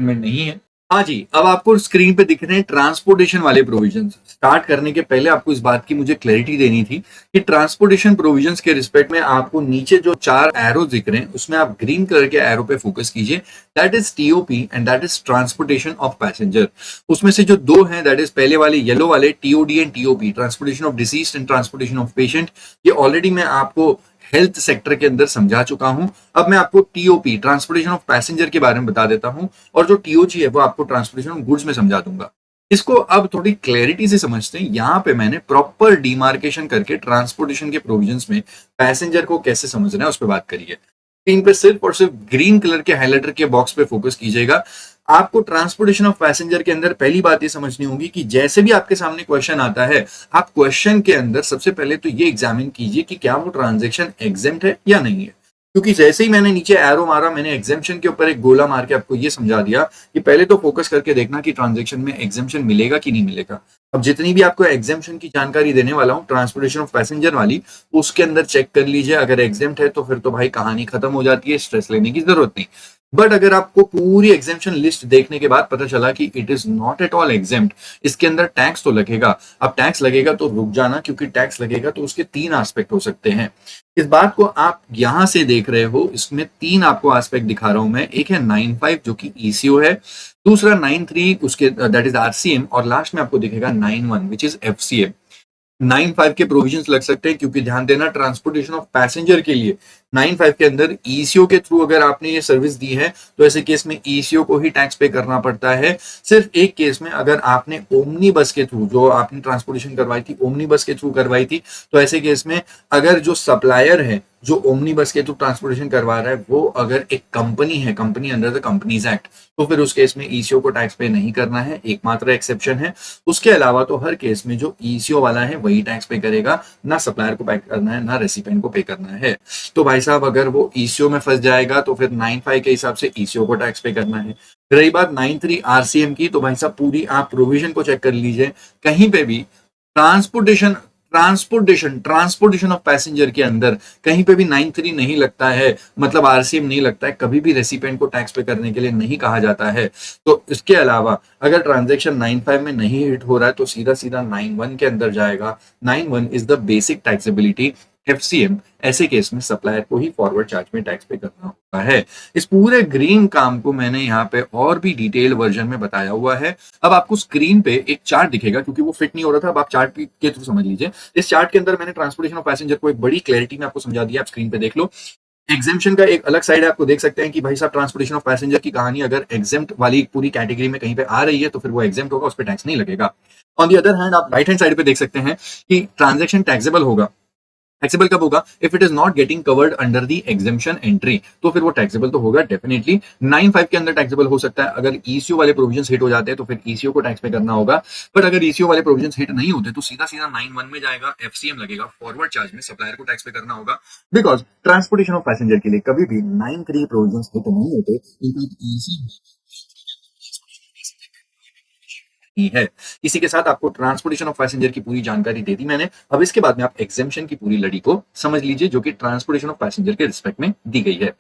में नहीं है। हाँ जी, अब आपको स्क्रीन पे दिख रहे हैं ट्रांसपोर्टेशन वाले प्रोविजंस। स्टार्ट करने के पहले आपको इस बात की मुझे क्लैरिटी देनी थी कि ट्रांसपोर्टेशन प्रोविजंस के रिस्पेक्ट में आपको नीचे जो 4 एरो दिख रहे हैं, उसमें आप ग्रीन कलर के एरो पे फोकस कीजिए। That is TOP and that is transportation of passenger. उसमें से जो 2 हैं, दैट इज पहले वाले येलो वाले TOD and TOP, transportation of deceased and transportation of patient. ये ऑलरेडी मैं आपको हेल्थ सेक्टर के अंदर समझा चुका हूं। अब मैं आपको टीओपी, ट्रांसपोर्टेशन ऑफ पैसेंजर के बारे में बता देता हूं, और जो टीओजी है वो आपको ट्रांसपोर्टेशन ऑफ गुड्स में समझा दूंगा। इसको अब थोड़ी क्लैरिटी से समझते हैं। यहां पे मैंने प्रॉपर डिमार्केशन करके ट्रांसपोर्टेशन के प्रोविजंस में पैसेंजर को कैसे समझना है उस पर बात करी है। स्क्रीन पे सिर्फ और सिर्फ ग्रीन कलर के हाइलाइटर के बॉक्स पे फोकस कीजिएगा। आपको ट्रांसपोर्टेशन ऑफ पैसेंजर के अंदर पहली बात ये समझनी होगी कि जैसे भी आपके सामने क्वेश्चन आता है, आप क्वेश्चन के अंदर सबसे पहले तो ये एग्जामिन कीजिए कि क्या वो ट्रांजेक्शन एग्जेम्प्ट है या नहीं है। क्योंकि जैसे ही मैंने नीचे एरो मारा, मैंने एग्जेम्पशन के ऊपर एक गोला मार के आपको ये समझा दिया कि पहले तो फोकस करके देखना कि ट्रांजेक्शन में एग्जेम्पशन मिलेगा कि नहीं मिलेगा। अब जितनी भी आपको एग्जेम्पशन की जानकारी देने वाला हूँ ट्रांसपोर्टेशन ऑफ पैसेंजर वाली, उसके अंदर चेक कर लीजिए। अगर एग्जेम्प्ट है तो फिर तो भाई कहानी खत्म हो जाती है, स्ट्रेस लेने की जरूरत नहीं। बट अगर आपको पूरी एग्जेम्पशन लिस्ट देखने के बाद पता चला कि it is not at all exempt, इसके अंदर टैक्स तो लगेगा। अब टैक्स लगेगा तो रुक जाना, क्योंकि टैक्स लगेगा तो उसके 3 एस्पेक्ट हो सकते हैं। इस बात को आप यहां से देख रहे हो, इसमें 3 आपको एस्पेक्ट दिखा रहा हूं मैं। एक है 95 जो कि ईसीओ है, दूसरा 93 उसके दैट इज आरसीएम, और लास्ट में आपको दिखेगा 91 विच इज एफसीएम। 95 के प्रोविजंस लग सकते हैं, क्योंकि ध्यान देना ट्रांसपोर्टेशन ऑफ पैसेंजर के लिए 95 के अंदर ईसीओ के थ्रू अगर आपने ये सर्विस दी है तो ऐसे केस में ईसीओ को ही टैक्स पे करना पड़ता है। सिर्फ एक केस में, अगर आपने ओमनी बस के थ्रू जो आपने ट्रांसपोर्टेशन करवाई थी, ओमनी बस के थ्रू करवाई थी, तो ऐसे केस में अगर जो सप्लायर है जो ओमनी बस के थ्रू ट्रांसपोर्टेशन करवा रहा है वो अगर एक कंपनी है, company under the companies act, तो फिर उस केस में ईसीओ को टैक्स पे नहीं करना है। एकमात्र एक्सेप्शन है। उसके अलावा तो हर केस में जो ईसीओ वाला है वही टैक्स पे करेगा, ना सप्लायर को पे करना है, ना रेसिपेंट को पे करना है। तो भाई साहब, अगर वो ईसीओ में फंस जाएगा तो फिर 95 के हिसाब से ईसीओ को टैक्स पे करना है। रही बात 93 आरसीएम की, तो भाई साहब पूरी आप प्रोविजन को चेक कर लीजिए। कहीं पे भी ट्रांसपोर्टेशन ट्रांसपोर्टेशन ऑफ पैसेंजर के अंदर कहीं पे भी 93 नहीं लगता है, मतलब आरसीएम नहीं लगता है, कभी भी रेसिपेंट को टैक्स पे करने के लिए नहीं कहा जाता है। तो इसके अलावा अगर ट्रांजेक्शन 95 में नहीं हिट हो रहा है तो सीधा सीधा 91 के अंदर जाएगा। 91 is the basic taxability. FCM, ऐसे केस में सप्लायर को ही फॉरवर्ड चार्ज में टैक्स पे करना होता है। इस पूरे ग्रीन काम को मैंने यहाँ पे और भी डिटेल वर्जन में बताया हुआ है। अब आपको स्क्रीन पे एक चार्ट दिखेगा, क्योंकि वो फिट नहीं हो रहा था। अब आप चार्ट के थ्रू समझ लीजिए। इस चार्ट के अंदर मैंने ट्रांसपोर्टेशन ऑफ पैसेंजर को एक बड़ी क्लैरिटी में आपको समझा दिया। आप स्क्रीन पे देख लो। एग्जेम्पशन का एक अलग साइड है, आपको देख सकते हैं कि भाई साहब ट्रांसपोर्टेशन ऑफ पैसेंजर की कहानी अगर एग्जेम्प्ट वाली पूरी कैटेगरी में कहीं पे आ रही है तो फिर वो एग्जेम्प्ट होगा, उस पर टैक्स नहीं लगेगा। ऑन दी अदर हैंड आप राइट हैंड साइड पे देख सकते हैं कि ट्रांजेक्शन टैक्सेबल होगा। टैक्सेबल कब होगा? If it is not getting covered under the exemption entry, तो फिर वो टैक्सेबल तो होगा डेफिनेटली। 95 के अंदर टैक्सेबल हो सकता है। अगर ईसीओ वाले प्रोविजंस हिट हो जाते हैं तो फिर ईसीओ को टैक्स पे करना होगा। बट अगर ईसीओ वाले प्रोविजंस हिट नहीं होते तो सीधा सीधा 91 में जाएगा, एफसीएम लगेगा, फॉरवर्ड चार्ज में सप्लायर को टैक्स पे करना होगा। बिकॉज ट्रांसपोर्टेशन ऑफ पैसेंजर के लिए कभी भी 93 प्रोविजंस हिट नहीं होते। इनफैक्ट ही है। इसी के साथ आपको ट्रांसपोर्टेशन ऑफ पैसेंजर की पूरी जानकारी दे दी मैंने। अब इसके बाद में आप एग्जेम्पशन की पूरी लड़ी को समझ लीजिए, जो कि ट्रांसपोर्टेशन ऑफ पैसेंजर के रिस्पेक्ट में दी गई है।